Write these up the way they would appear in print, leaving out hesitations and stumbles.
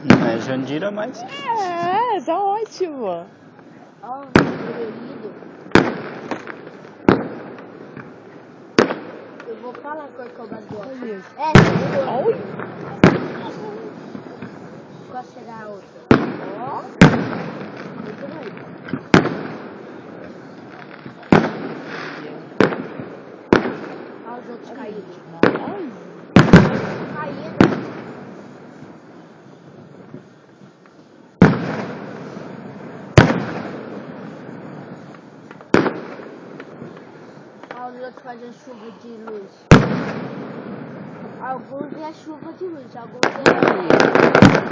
Não é Jandira, mas... É, tá ótimo. Ó, colorido. Eu vou falar qual que é o bagulho. Olha isso. Essa. Qual será a outra? Ó. Muito bem. Olha os outros caídos. Caídos. Olha os outros fazendo chuva de luz. Alguns é chuva de luz, alguns é...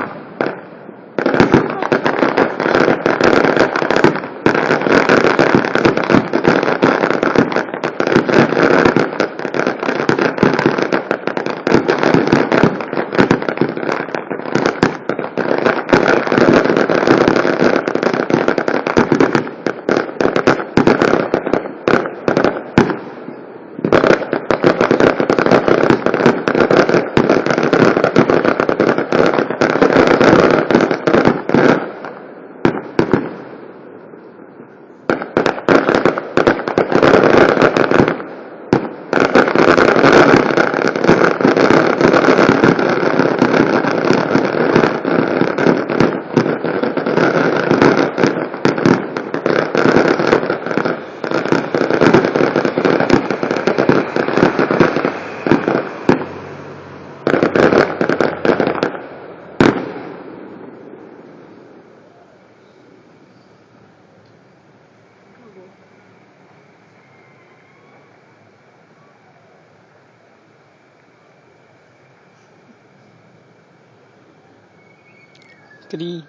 Cri,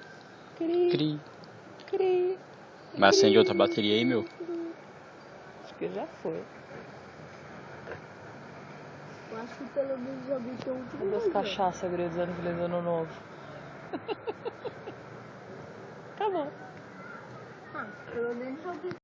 Cri, cri. cri. Mas acende outra bateria aí, meu. Acho que já foi. Eu acho que pelo menos já vi que é um Cadê as cachaças gritando feliz ano novo? Tá bom. Ah, pelo menos já vi.